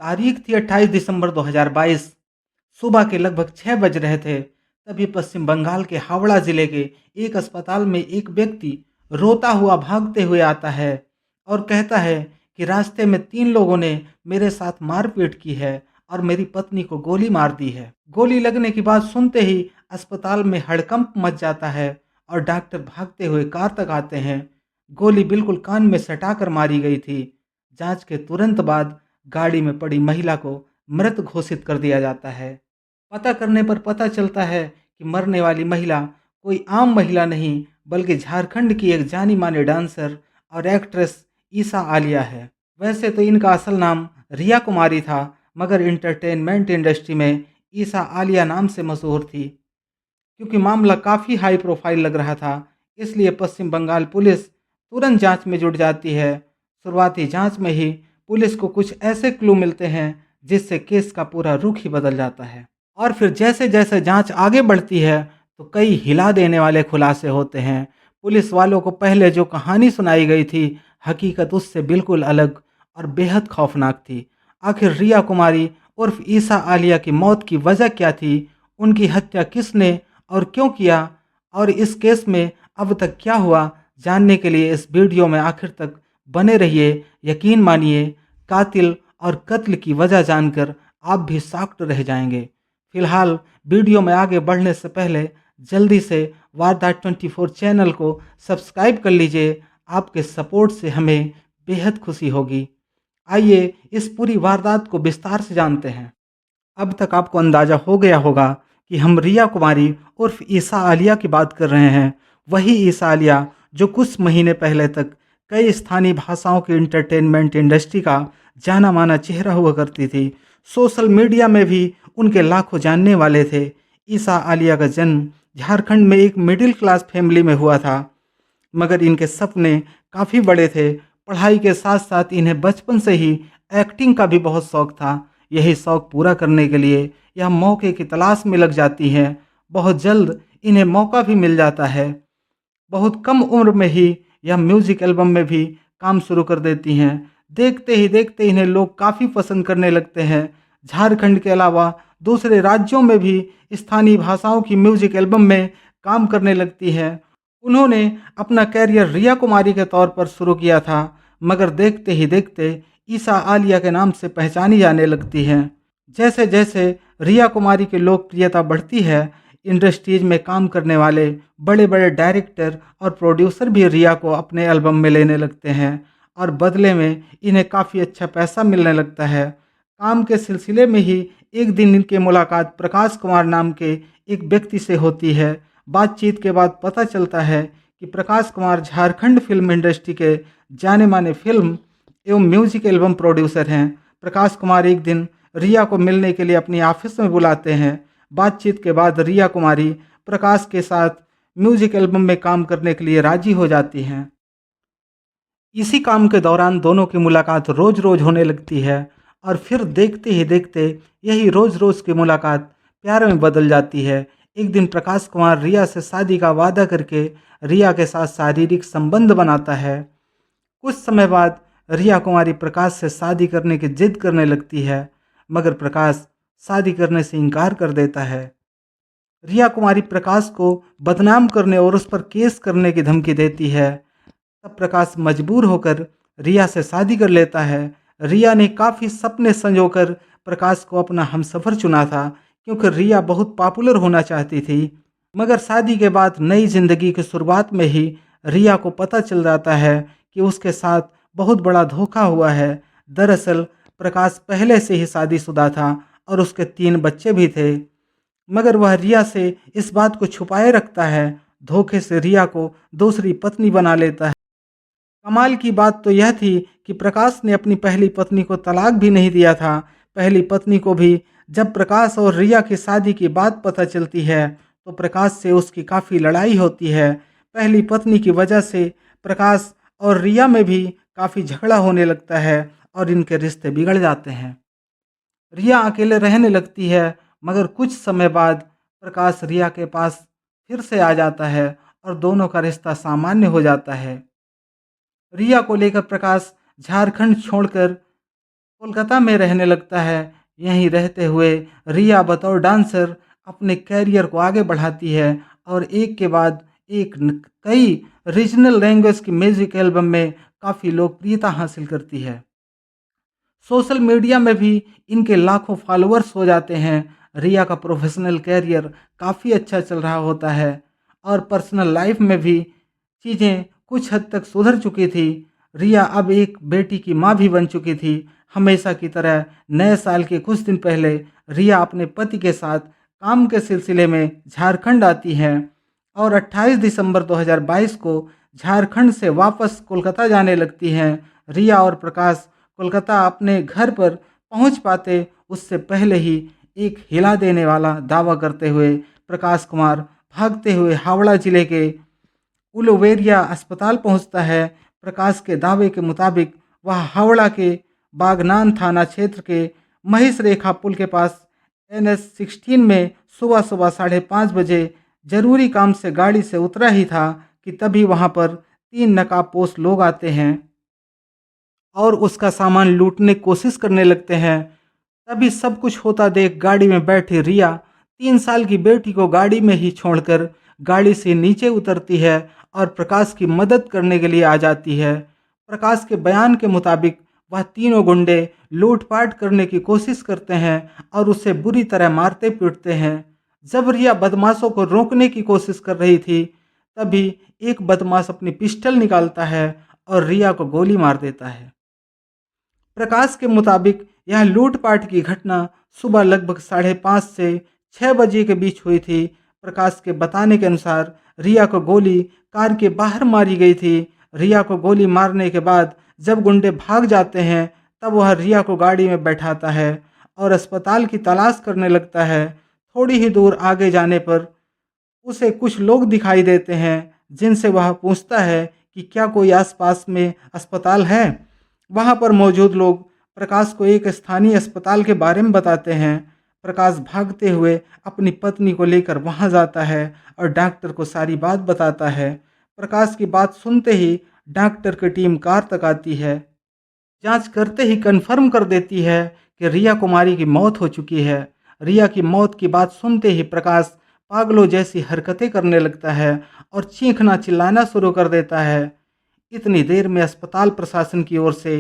तारीख थी 28 दिसंबर 2022। सुबह के लगभग 6 बज रहे थे। तभी पश्चिम बंगाल के हावड़ा जिले के एक अस्पताल में एक व्यक्ति रोता हुआ भागते हुए आता है और कहता है कि रास्ते में 3 लोगों ने मेरे साथ मारपीट की है और मेरी पत्नी को गोली मार दी है। गोली लगने की बात सुनते ही अस्पताल में हड़कंप मच जाता है और डॉक्टर भागते हुए कार तक आते हैं। गोली बिल्कुल कान में सटाकर मारी गई थी। जांच के तुरंत बाद गाड़ी में पड़ी महिला को मृत घोषित कर दिया जाता है। पता करने पर पता चलता है कि मरने वाली महिला कोई आम महिला नहीं बल्कि झारखंड की एक जानी मानी डांसर और एक्ट्रेस ईसा आलिया है। वैसे तो इनका असल नाम रिया कुमारी था, मगर इंटरटेनमेंट इंडस्ट्री में ईसा आलिया नाम से मशहूर थी। क्योंकि मामला काफ़ी हाई प्रोफाइल लग रहा था, इसलिए पश्चिम बंगाल पुलिस तुरंत जांच में जुट जाती है। शुरुआती जांच में ही पुलिस को कुछ ऐसे क्लू मिलते हैं जिससे केस का पूरा रुख ही बदल जाता है। और फिर जैसे जैसे जांच आगे बढ़ती है तो कई हिला देने वाले खुलासे होते हैं। पुलिस वालों को पहले जो कहानी सुनाई गई थी, हकीकत उससे बिल्कुल अलग और बेहद खौफनाक थी। आखिर रिया कुमारी उर्फ ईसा आलिया की मौत की वजह क्या थी, उनकी हत्या किसने और क्यों किया, और इस केस में अब तक क्या हुआ, जानने के लिए इस वीडियो में आखिर तक बने रहिए। यकीन मानिए, कातिल और कत्ल की वजह जानकर आप भी शॉक्ड रह जाएंगे। फिलहाल वीडियो में आगे बढ़ने से पहले जल्दी से वारदात 24 चैनल को सब्सक्राइब कर लीजिए। आपके सपोर्ट से हमें बेहद खुशी होगी। आइए इस पूरी वारदात को विस्तार से जानते हैं। अब तक आपको अंदाज़ा हो गया होगा कि हम रिया कुमारी उर्फ ईसा आलिया की बात कर रहे हैं। वही ईसा आलिया जो कुछ महीने पहले तक कई स्थानीय भाषाओं की एंटरटेनमेंट इंडस्ट्री का जाना माना चेहरा हुआ करती थी। सोशल मीडिया में भी उनके लाखों जानने वाले थे। ईसा आलिया का जन्म झारखंड में एक मिडिल क्लास फैमिली में हुआ था, मगर इनके सपने काफ़ी बड़े थे। पढ़ाई के साथ साथ इन्हें बचपन से ही एक्टिंग का भी बहुत शौक था। यही शौक पूरा करने के लिए यह मौके की तलाश में लग जाती हैं। बहुत जल्द इन्हें मौका भी मिल जाता है। बहुत कम उम्र में ही यह म्यूजिक एल्बम में भी काम शुरू कर देती हैं। देखते ही देखते इन्हें लोग काफ़ी पसंद करने लगते हैं। झारखंड के अलावा दूसरे राज्यों में भी स्थानीय भाषाओं की म्यूजिक एल्बम में काम करने लगती हैं। उन्होंने अपना कैरियर रिया कुमारी के तौर पर शुरू किया था, मगर देखते ही देखते ईसा आलिया के नाम से पहचानी जाने लगती हैं। जैसे जैसे रिया कुमारी की लोकप्रियता बढ़ती है, इंडस्ट्रीज में काम करने वाले बड़े बड़े डायरेक्टर और प्रोड्यूसर भी रिया को अपने एल्बम में लेने लगते हैं और बदले में इन्हें काफ़ी अच्छा पैसा मिलने लगता है। काम के सिलसिले में ही एक दिन इनकी मुलाकात प्रकाश कुमार नाम के एक व्यक्ति से होती है। बातचीत के बाद पता चलता है कि प्रकाश कुमार झारखंड फिल्म इंडस्ट्री के जाने माने फिल्म एवं म्यूजिक एल्बम प्रोड्यूसर हैं। प्रकाश कुमार एक दिन रिया को मिलने के लिए अपनी ऑफिस में बुलाते हैं। बातचीत के बाद रिया कुमारी प्रकाश के साथ म्यूजिक एल्बम में काम करने के लिए राजी हो जाती हैं। इसी काम के दौरान दोनों की मुलाकात रोज़ रोज़ होने लगती है और फिर देखते ही देखते यही रोज़ रोज़ की मुलाकात प्यार में बदल जाती है। एक दिन प्रकाश कुमार रिया से शादी का वादा करके रिया के साथ शारीरिक संबंध बनाता है। कुछ समय बाद रिया कुमारी प्रकाश से शादी करने की जिद करने लगती है, मगर प्रकाश शादी करने से इनकार कर देता है। रिया कुमारी प्रकाश को बदनाम करने और उस पर केस करने की धमकी देती है। तब प्रकाश मजबूर होकर रिया से शादी कर लेता है। रिया ने काफ़ी सपने संजोकर प्रकाश को अपना हमसफ़र चुना था, क्योंकि रिया बहुत पॉपुलर होना चाहती थी। मगर शादी के बाद नई ज़िंदगी की शुरुआत में ही रिया को पता चल जाता है कि उसके साथ बहुत बड़ा धोखा हुआ है। दरअसल प्रकाश पहले से ही शादीशुदा था और उसके 3 बच्चे भी थे, मगर वह रिया से इस बात को छुपाए रखता है। धोखे से रिया को दूसरी पत्नी बना लेता है। कमाल की बात तो यह थी कि प्रकाश ने अपनी पहली पत्नी को तलाक भी नहीं दिया था। पहली पत्नी को भी जब प्रकाश और रिया की शादी की बात पता चलती है तो प्रकाश से उसकी काफ़ी लड़ाई होती है। पहली पत्नी की वजह से प्रकाश और रिया में भी काफ़ी झगड़ा होने लगता है और इनके रिश्ते बिगड़ जाते हैं। रिया अकेले रहने लगती है, मगर कुछ समय बाद प्रकाश रिया के पास फिर से आ जाता है और दोनों का रिश्ता सामान्य हो जाता है। रिया को लेकर प्रकाश झारखंड छोड़कर कोलकाता में रहने लगता है। यहीं रहते हुए रिया बतौर डांसर अपने कैरियर को आगे बढ़ाती है और एक के बाद एक कई रीजनल लैंग्वेज की म्यूजिक एल्बम में काफ़ी लोकप्रियता हासिल करती है। सोशल मीडिया में भी इनके लाखों फॉलोअर्स हो जाते हैं। रिया का प्रोफेशनल कैरियर काफ़ी अच्छा चल रहा होता है और पर्सनल लाइफ में भी चीज़ें कुछ हद तक सुधर चुकी थी। रिया अब एक बेटी की माँ भी बन चुकी थी। हमेशा की तरह नए साल के कुछ दिन पहले रिया अपने पति के साथ काम के सिलसिले में झारखंड आती हैं और 28 दिसंबर 2022 को झारखंड से वापस कोलकाता जाने लगती हैं। रिया और प्रकाश कोलकाता अपने घर पर पहुंच पाते उससे पहले ही एक हिला देने वाला दावा करते हुए प्रकाश कुमार भागते हुए हावड़ा जिले के उलुवेरिया अस्पताल पहुंचता है। प्रकाश के दावे के मुताबिक वह हावड़ा के बागनान थाना क्षेत्र के महिष रेखा पुल के पास NH-16 में सुबह सुबह 5:30 बजे जरूरी काम से गाड़ी से उतरा ही था कि तभी वहां पर 3 नकाबपोश लोग आते हैं और उसका सामान लूटने की कोशिश करने लगते हैं। तभी सब कुछ होता देख गाड़ी में बैठी रिया 3 साल की बेटी को गाड़ी में ही छोड़कर गाड़ी से नीचे उतरती है और प्रकाश की मदद करने के लिए आ जाती है। प्रकाश के बयान के मुताबिक वह तीनों गुंडे लूटपाट करने की कोशिश करते हैं और उसे बुरी तरह मारते पीटते हैं। जब रिया बदमाशों को रोकने की कोशिश कर रही थी तभी एक बदमाश अपनी पिस्टल निकालता है और रिया को गोली मार देता है। प्रकाश के मुताबिक यह लूटपाट की घटना सुबह लगभग 5:30 से 6 बजे के बीच हुई थी। प्रकाश के बताने के अनुसार रिया को गोली कार के बाहर मारी गई थी। रिया को गोली मारने के बाद जब गुंडे भाग जाते हैं तब वह रिया को गाड़ी में बैठाता है और अस्पताल की तलाश करने लगता है। थोड़ी ही दूर आगे जाने पर उसे कुछ लोग दिखाई देते हैं जिनसे वह पूछता है कि क्या कोई आसपास में अस्पताल है। वहां पर मौजूद लोग प्रकाश को एक स्थानीय अस्पताल के बारे में बताते हैं। प्रकाश भागते हुए अपनी पत्नी को लेकर वहां जाता है और डॉक्टर को सारी बात बताता है। प्रकाश की बात सुनते ही डॉक्टर की टीम कार तक आती है। जांच करते ही कंफर्म कर देती है कि रिया कुमारी की मौत हो चुकी है। रिया की मौत की बात सुनते ही प्रकाश पागलों जैसी हरकतें करने लगता है और चीखना चिल्लाना शुरू कर देता है। इतनी देर में अस्पताल प्रशासन की ओर से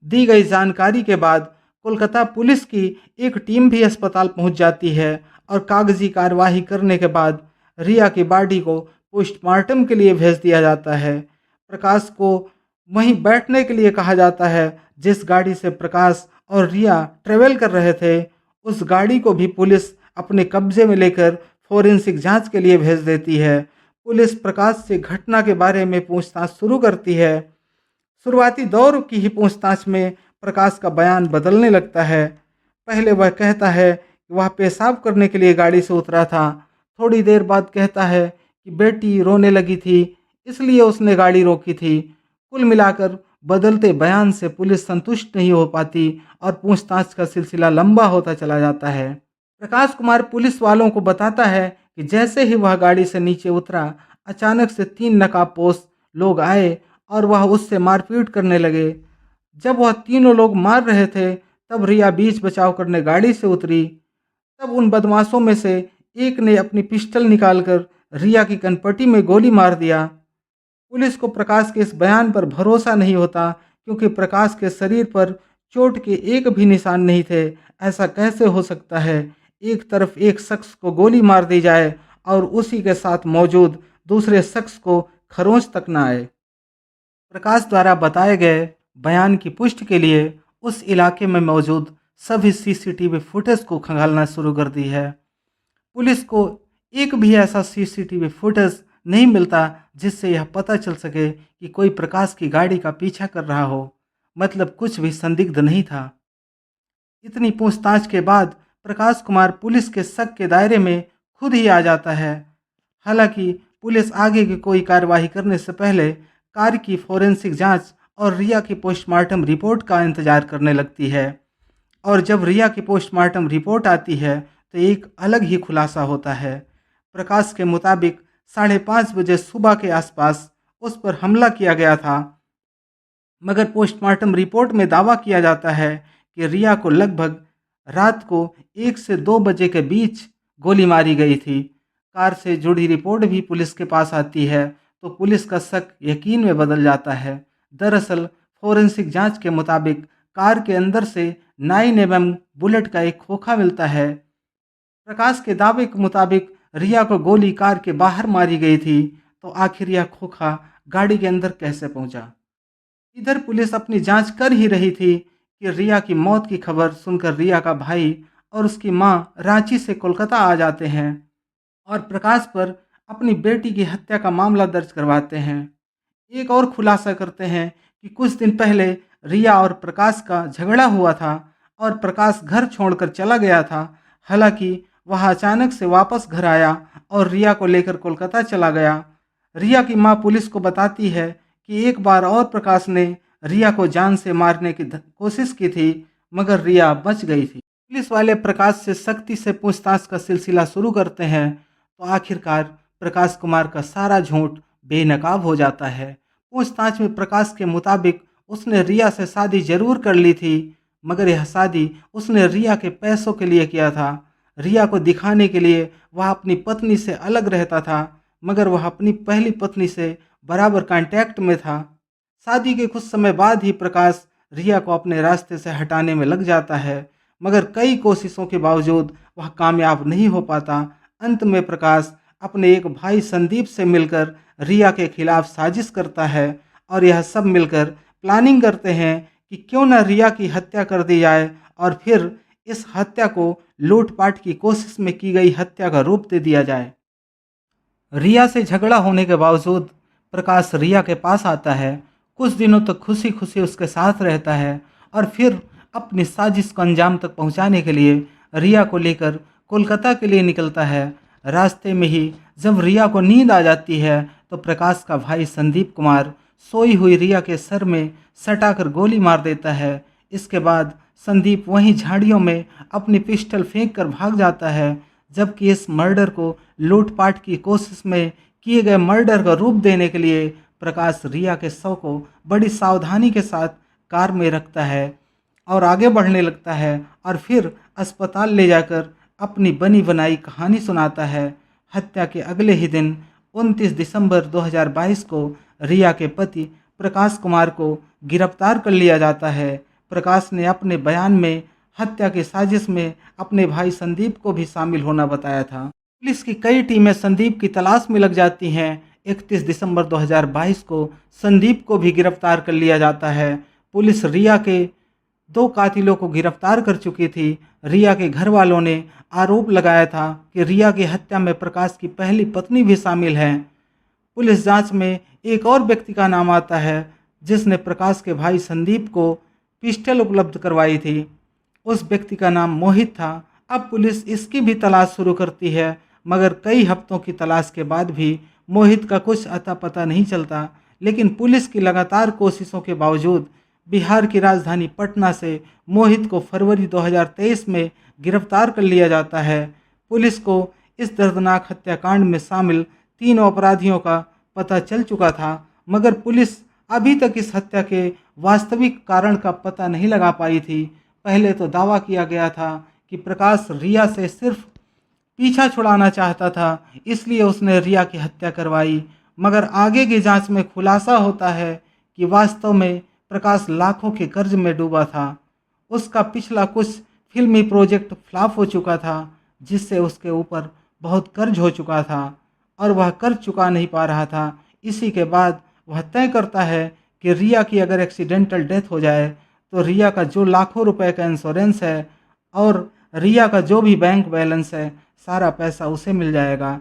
दी गई जानकारी के बाद कोलकाता पुलिस की एक टीम भी अस्पताल पहुंच जाती है और कागजी कार्यवाही करने के बाद रिया की बॉडी को पोस्टमार्टम के लिए भेज दिया जाता है। प्रकाश को वहीं बैठने के लिए कहा जाता है जिस गाड़ी से प्रकाश और रिया ट्रेवल कर रहे थे। उस गाड़ी को भी पुलिस अपने कब्जे में लेकर फोरेंसिक जांच के लिए भेज देती है। पुलिस प्रकाश से घटना के बारे में पूछताछ शुरू करती है। शुरुआती दौर की ही पूछताछ में प्रकाश का बयान बदलने लगता है। पहले वह कहता है कि वह पेशाब करने के लिए गाड़ी से उतरा था। थोड़ी देर बाद कहता है कि बेटी रोने लगी थी इसलिए उसने गाड़ी रोकी थी। कुल मिलाकर बदलते बयान से पुलिस संतुष्ट नहीं हो पाती और पूछताछ का सिलसिला लंबा होता चला जाता है। प्रकाश कुमार पुलिस वालों को बताता है कि जैसे ही वह गाड़ी से नीचे उतरा अचानक से 3 नकाबपोश लोग आए और वह उससे मारपीट करने लगे। जब वह तीनों लोग मार रहे थे तब रिया बीच बचाव करने गाड़ी से उतरी। तब उन बदमाशों में से एक ने अपनी पिस्टल निकालकर रिया की कनपटी में गोली मार दिया। पुलिस को प्रकाश के इस बयान पर भरोसा नहीं होता क्योंकि प्रकाश के शरीर पर चोट के एक भी निशान नहीं थे। ऐसा कैसे हो सकता है? एक तरफ एक शख्स को गोली मार दी जाए और उसी के साथ मौजूद दूसरे शख्स को खरोंच तक न आए। प्रकाश द्वारा बताए गए बयान की पुष्टि के लिए उस इलाके में मौजूद सभी CCTV फुटेज को खंगालना शुरू कर दी है। पुलिस को एक भी ऐसा CCTV फुटेज नहीं मिलता जिससे यह पता चल सके कि कोई प्रकाश की गाड़ी का पीछा कर रहा हो। मतलब कुछ भी संदिग्ध नहीं था। इतनी पूछताछ के बाद प्रकाश कुमार पुलिस के शक के दायरे में खुद ही आ जाता है। हालांकि पुलिस आगे की कोई कार्यवाही करने से पहले कार की फोरेंसिक जांच और रिया की पोस्टमार्टम रिपोर्ट का इंतजार करने लगती है। और जब रिया की पोस्टमार्टम रिपोर्ट आती है तो एक अलग ही खुलासा होता है। प्रकाश के मुताबिक 5:30 बजे सुबह के आसपास उस पर हमला किया गया था, मगर पोस्टमार्टम रिपोर्ट में दावा किया जाता है कि रिया को लगभग रात को 1 से 2 बजे के बीच गोली मारी गई थी। कार से जुड़ी रिपोर्ट भी पुलिस के पास आती है तो पुलिस का शक यकीन में बदल जाता है। दरअसल फोरेंसिक जांच के मुताबिक कार के अंदर से 9mm बुलेट का एक खोखा मिलता है। प्रकाश के दावे के मुताबिक रिया को गोली कार के बाहर मारी गई थी, तो आखिर यह खोखा गाड़ी के अंदर कैसे पहुंचा? इधर पुलिस अपनी जांच कर ही रही थी कि रिया की मौत की खबर सुनकर रिया का भाई और उसकी मां रांची से कोलकाता आ जाते हैं और प्रकाश पर अपनी बेटी की हत्या का मामला दर्ज करवाते हैं। एक और खुलासा करते हैं कि कुछ दिन पहले रिया और प्रकाश का झगड़ा हुआ था और प्रकाश घर छोड़कर चला गया था। हालांकि वह अचानक से वापस घर आया और रिया को लेकर कोलकाता चला गया। रिया की मां पुलिस को बताती है कि एक बार और प्रकाश ने रिया को जान से मारने की कोशिश की थी, मगर रिया बच गई थी। पुलिस वाले प्रकाश से सख्ती से पूछताछ का सिलसिला शुरू करते हैं तो आखिरकार प्रकाश कुमार का सारा झूठ बेनकाब हो जाता है। पूछताछ में प्रकाश के मुताबिक उसने रिया से शादी जरूर कर ली थी, मगर यह शादी उसने रिया के पैसों के लिए किया था। रिया को दिखाने के लिए वह अपनी पत्नी से अलग रहता था, मगर वह अपनी पहली पत्नी से बराबर कांटेक्ट में था। शादी के कुछ समय बाद ही प्रकाश रिया को अपने रास्ते से हटाने में लग जाता है, मगर कई कोशिशों के बावजूद वह कामयाब नहीं हो पाता। अंत में प्रकाश अपने एक भाई संदीप से मिलकर रिया के खिलाफ साजिश करता है और यह सब मिलकर प्लानिंग करते हैं कि क्यों न रिया की हत्या कर दी जाए और फिर इस हत्या को लूटपाट की कोशिश में की गई हत्या का रूप दे दिया जाए। रिया से झगड़ा होने के बावजूद प्रकाश रिया के पास आता है। कुछ दिनों तक खुशी खुशी उसके साथ रहता है और फिर अपनी साजिश को अंजाम तक पहुंचाने के लिए रिया को लेकर कोलकाता के लिए निकलता है। रास्ते में ही जब रिया को नींद आ जाती है तो प्रकाश का भाई संदीप कुमार सोई हुई रिया के सर में सटाकर गोली मार देता है। इसके बाद संदीप वहीं झाड़ियों में अपनी पिस्टल फेंक कर भाग जाता है, जबकि इस मर्डर को लूटपाट की कोशिश में किए गए मर्डर का रूप देने के लिए प्रकाश रिया के शव को बड़ी सावधानी के साथ कार में रखता है और आगे बढ़ने लगता है और फिर अस्पताल ले जाकर अपनी बनी बनाई कहानी सुनाता है। हत्या के अगले ही दिन 29 दिसंबर 2022 को रिया के पति प्रकाश कुमार को गिरफ्तार कर लिया जाता है। प्रकाश ने अपने बयान में हत्या की साजिश में अपने भाई संदीप को भी शामिल होना बताया था। पुलिस की कई टीमें संदीप की तलाश में लग जाती हैं। 31 दिसंबर 2022 को संदीप को भी गिरफ्तार कर लिया जाता है। पुलिस रिया के 2 कातिलों को गिरफ्तार कर चुकी थी। रिया के घर वालों ने आरोप लगाया था कि रिया की हत्या में प्रकाश की पहली पत्नी भी शामिल है। पुलिस जांच में एक और व्यक्ति का नाम आता है जिसने प्रकाश के भाई संदीप को पिस्टल उपलब्ध करवाई थी। उस व्यक्ति का नाम मोहित था। अब पुलिस इसकी भी तलाश शुरू करती है, मगर कई हफ्तों की तलाश के बाद भी मोहित का कुछ अता पता नहीं चलता। लेकिन पुलिस की लगातार कोशिशों के बावजूद बिहार की राजधानी पटना से मोहित को फरवरी 2023 में गिरफ्तार कर लिया जाता है। पुलिस को इस दर्दनाक हत्याकांड में शामिल 3 अपराधियों का पता चल चुका था, मगर पुलिस अभी तक इस हत्या के वास्तविक कारण का पता नहीं लगा पाई थी। पहले तो दावा किया गया था कि प्रकाश रिया से सिर्फ पीछा छुड़ाना चाहता था, इसलिए उसने रिया की हत्या करवाई, मगर आगे की जांच में खुलासा होता है कि वास्तव में प्रकाश लाखों के कर्ज में डूबा था। उसका पिछला कुछ फिल्मी प्रोजेक्ट फ्लॉप हो चुका था, जिससे उसके ऊपर बहुत कर्ज हो चुका था और वह कर्ज चुका नहीं पा रहा था। इसी के बाद वह तय करता है कि रिया की अगर एक्सीडेंटल डेथ हो जाए तो रिया का जो लाखों रुपए का इंश्योरेंस है और रिया का जो भी बैंक बैलेंस है, सारा पैसा उसे मिल जाएगा।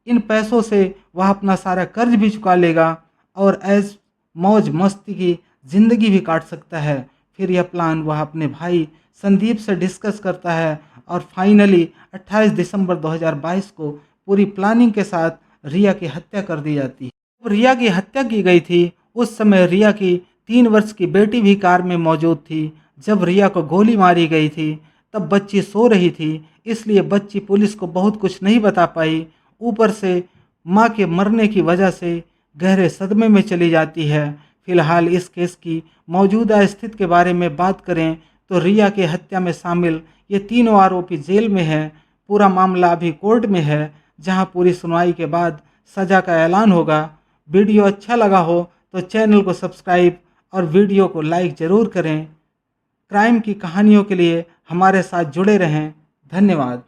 इन पैसों से वह अपना सारा कर्ज भी चुका लेगा और ऐज मौज मस्ती की ज़िंदगी भी काट सकता है। फिर यह प्लान वह अपने भाई संदीप से डिस्कस करता है और फाइनली 28 दिसंबर 2022 को पूरी प्लानिंग के साथ रिया की हत्या कर दी जाती है। जब रिया की हत्या की गई थी उस समय रिया की 3 वर्ष की बेटी भी कार में मौजूद थी। जब रिया को गोली मारी गई थी तब बच्ची सो रही थी, इसलिए बच्ची पुलिस को बहुत कुछ नहीं बता पाई। ऊपर से माँ के मरने की वजह से गहरे सदमे में चली जाती है। फिलहाल इस केस की मौजूदा स्थिति के बारे में बात करें तो रिया की हत्या में शामिल ये तीनों आरोपी जेल में हैं। पूरा मामला अभी कोर्ट में है, जहां पूरी सुनवाई के बाद सजा का ऐलान होगा। वीडियो अच्छा लगा हो तो चैनल को सब्सक्राइब और वीडियो को लाइक ज़रूर करें। क्राइम की कहानियों के लिए हमारे साथ जुड़े रहें। धन्यवाद।